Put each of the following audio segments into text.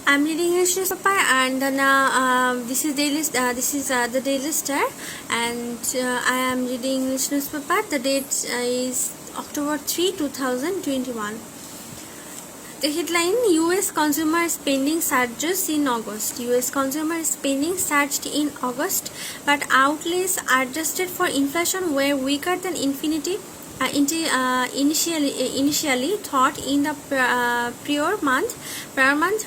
I'm reading English newspaper, and this is daily. This is the Daily Star, and I am reading English newspaper. The date is October 3, 2021. The headline: U.S. consumer spending surges in August. U.S. consumer spending surged in August, but outlays adjusted for inflation were weaker than initially thought in the prior month,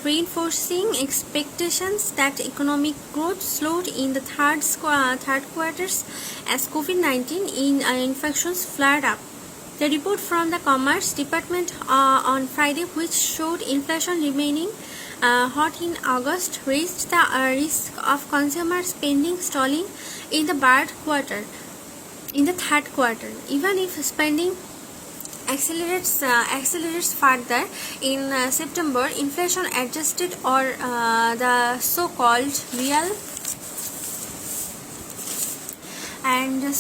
reinforcing expectations that economic growth slowed in the third quarters as COVID-19 infections flared up. The report from the Commerce Department on Friday, which showed inflation remaining hot in August, raised the risk of consumer spending stalling in the third quarter. Even if spending accelerates further in September, inflation adjusted or the so-called real and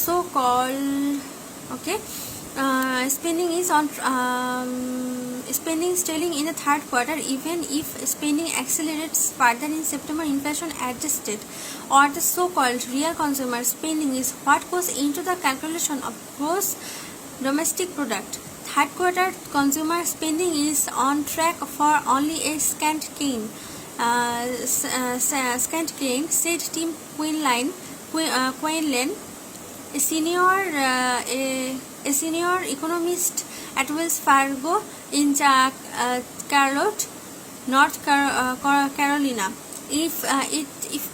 spending is on spending stalling in the third quarter. Even if spending accelerates further in September, inflation adjusted or the so-called real consumer spending is what goes into the calculation of gross domestic product. Third quarter consumer spending is on track for only a scant gain, said Tim Quinlan, a senior economist at Wells Fargo in Charlotte, North Carolina. If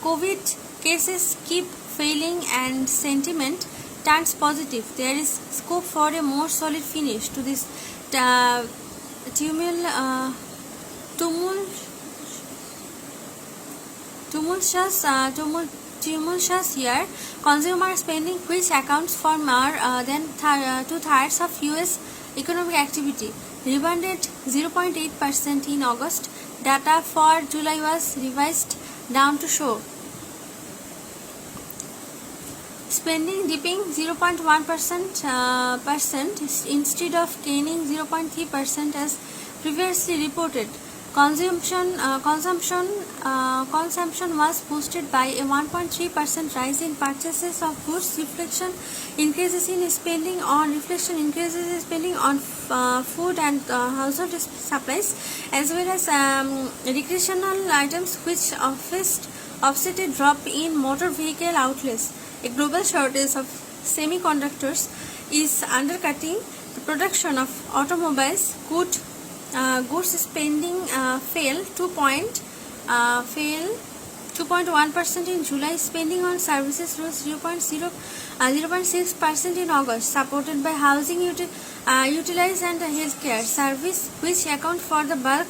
COVID cases keep falling and sentiment turns positive, there is scope for a more solid finish to this tumultuous year. Consumer spending, which accounts for more than two-thirds of U.S. economic activity, rebounded 0.8% in August. Data for July was revised down to show spending dipping 0.1% instead of gaining 0.3% as previously reported. Consumption was boosted by a 1.3% rise in purchases of goods, reflection increases in spending on food and household supplies, as well as recreational items, which offset a drop in motor vehicle outlets. A global shortage of semiconductors is undercutting the production of automobiles. Goods spending fell 2.1% in July. Spending on services rose 0.6% in August, supported by housing, utilities and healthcare service, which account for the bulk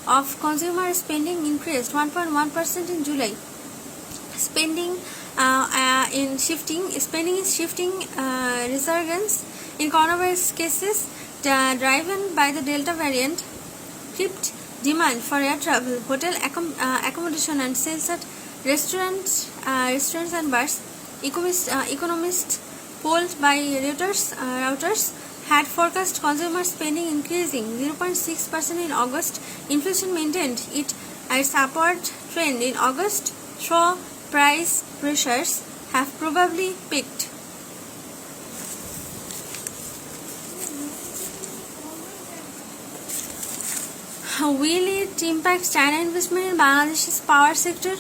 of consumer spending, increased 1.1% in July. Spending is shifting resurgence in coronavirus cases, driven by the Delta variant. Tripped demand for air travel, hotel accommodation and sales at restaurants and bars. Economists polled by Reuters had forecast consumer spending increasing 0.6% in August. Inflation maintained its upward trend in August, though price pressures have probably peaked. Will it impact China investment in Bangladesh's power sector?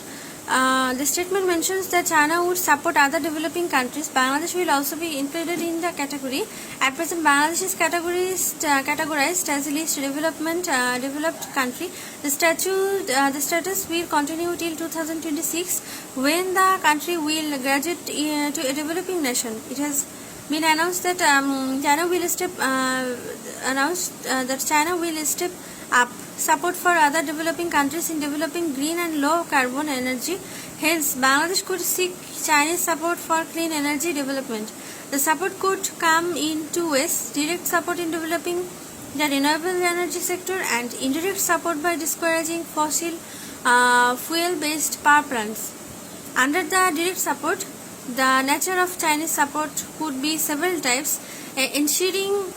The statement mentions that China would support other developing countries. Bangladesh will also be included in the category. At present, Bangladesh is categorized as a least developed country. The status will continue till 2026, when the country will graduate to a developing nation. It has been announced that China will step up support for other developing countries in developing green and low carbon energy. Hence, Bangladesh could seek Chinese support for clean energy development. The support could come in two ways: direct support in developing the renewable energy sector, and indirect support by discouraging fossil fuel-based power plants. Under the direct support, the nature of Chinese support could be several types, ensuring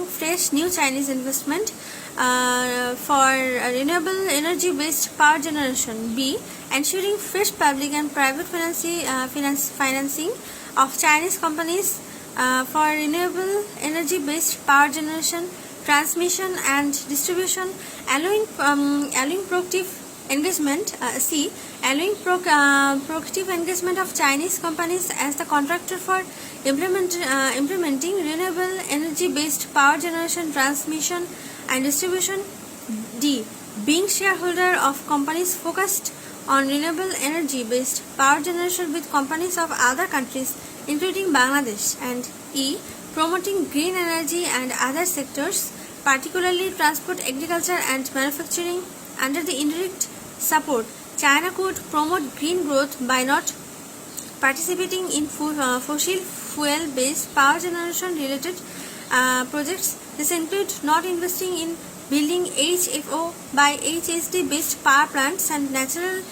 fresh new Chinese investment, for renewable energy-based power generation. B. Ensuring fresh public and private financing of Chinese companies for renewable energy-based power generation, transmission and distribution, allowing proactive engagement. C. Allowing proactive engagement of Chinese companies as the contractor for implementing renewable energy-based power generation, transmission and distribution. D. Being shareholder of companies focused on renewable energy-based power generation with companies of other countries, including Bangladesh. And E. Promoting green energy and other sectors, particularly transport, agriculture and manufacturing. Under the indirect support, China could promote green growth by not participating in fossil fuel-based power generation-related projects. This includes not investing in building HFO by HSD-based power plants and natural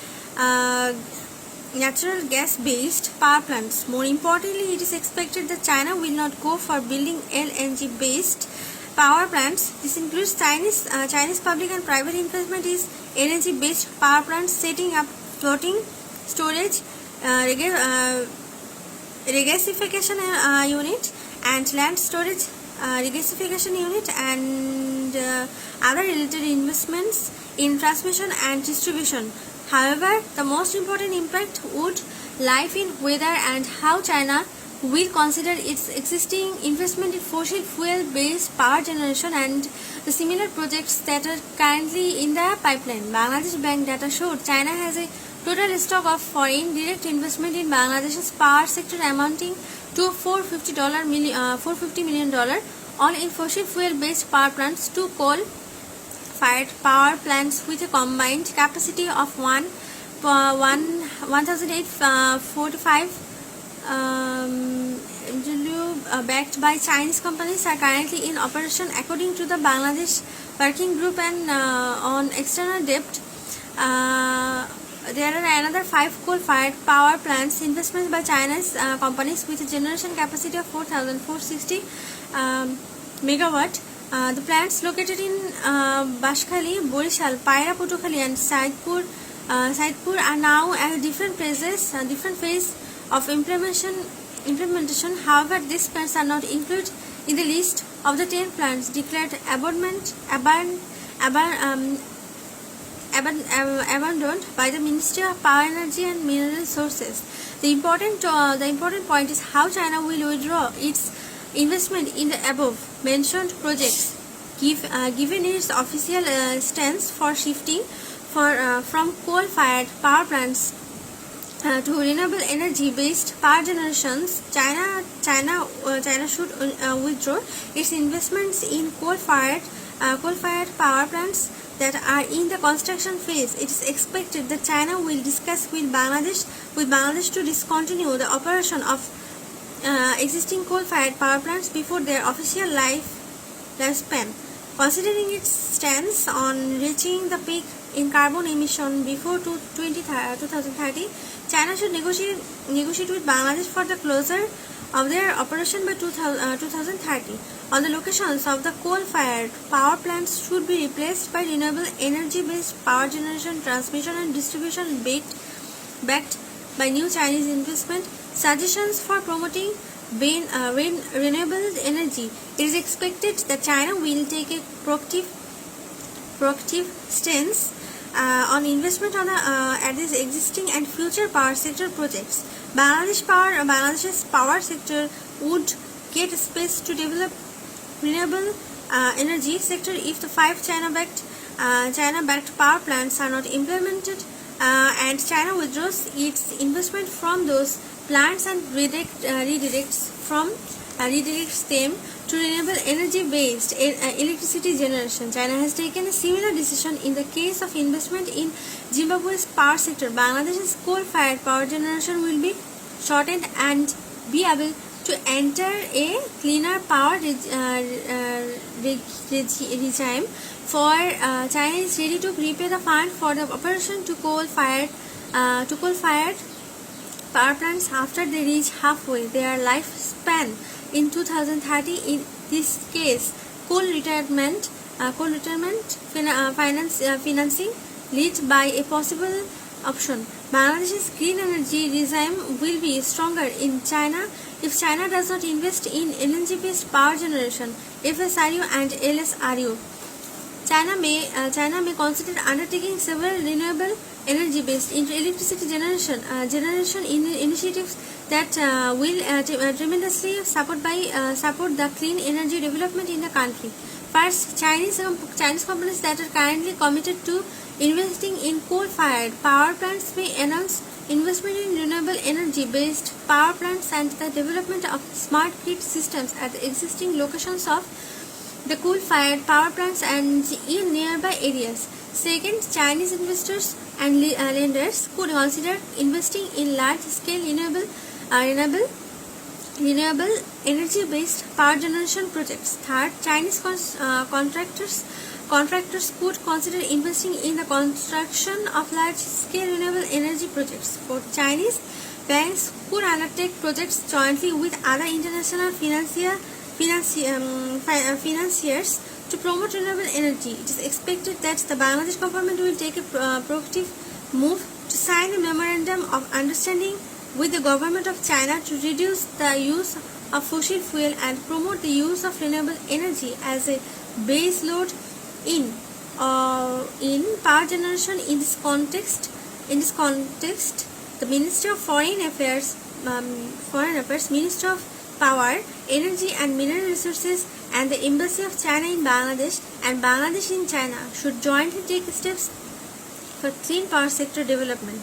gas-based power plants. More importantly, it is expected that China will not go for building LNG-based power plants. This includes Chinese public and private investment is LNG-based power plants, setting up floating storage, regasification unit, and land storage regasification unit, and other related investments in transmission and distribution. However, the most important impact would lie in whether and how China will consider its existing investment in fossil fuel-based power generation and the similar projects that are currently in the pipeline. Bangladesh Bank data showed China has a total stock of foreign direct investment in Bangladesh's power sector amounting to $450 million, all in fossil fuel-based power plants, 2 coal-fired power plants with a combined capacity of 1,845 backed by Chinese companies are currently in operation according to the Bangladesh Working Group. And on external debt, there are another 5 coal-fired power plants investments by Chinese companies with a generation capacity of 4,460 megawatt. The plants located in Bashkhali, Borishal, Paira, Putukhali and Saidpur are now at different phases, different phase of implementation. However, these plants are not included in the list of the 10 plants declared abandoned by the Ministry of Power, Energy and Mineral Resources. The important point is how China will withdraw its investment in the above mentioned projects, given its official stance for shifting from coal-fired power plants to renewable energy-based power generations. China should withdraw its investments in coal-fired power plants that are in the construction phase. It is expected that China will discuss with Bangladesh to discontinue the operation of existing coal-fired power plants before their official lifespan. Considering its stance on reaching the peak in carbon emission before 2030, China should negotiate with Bangladesh for the closure of their operation by 2030. All the locations of the coal-fired power plants should be replaced by renewable energy-based power generation, transmission and distribution backed by new Chinese investment. Suggestions for promoting renewable energy. It is expected that China will take a proactive stance on investment at these existing and future power sector projects. Bangladesh's power sector would get space to develop renewable energy sector if the 5 China-backed power plants are not implemented, and China withdraws its investment from those plants and redirects them to renewable energy-based electricity generation. China has taken a similar decision in the case of investment in Zimbabwe's power sector. Bangladesh's coal-fired power generation will be shortened and be able to enter a cleaner power regime. For China is ready to prepay the fund for the operation to coal-fired power plants after they reach halfway their lifespan in 2030. In this case, coal retirement co-determined financing led by a possible option. Bangladesh's green energy regime will be stronger in China if China does not invest in LNG-based power generation, FSRU and LSRU. China may consider undertaking several renewable energy-based electricity generation initiatives that will tremendously support the clean energy development in the country. First, Chinese companies that are currently committed to investing in coal-fired power plants may announce investment in renewable energy-based power plants and the development of smart grid systems at the existing locations of the coal-fired power plants and in nearby areas. Second, Chinese investors and lenders could consider investing in large-scale renewable energy-based power generation projects. Third, Chinese contractors could consider investing in the construction of large-scale renewable energy projects. Fourth, Chinese banks could undertake projects jointly with other international financiers to promote renewable energy. It is expected that the Bangladesh government will take a proactive move to sign a memorandum of understanding with the government of China to reduce the use of fossil fuel and promote the use of renewable energy as a base load in power generation. In this context, the Ministry of Foreign Affairs, Ministry of Power, Energy and Mineral Resources, and the Embassy of China in Bangladesh and Bangladesh in China should jointly take steps for clean power sector development.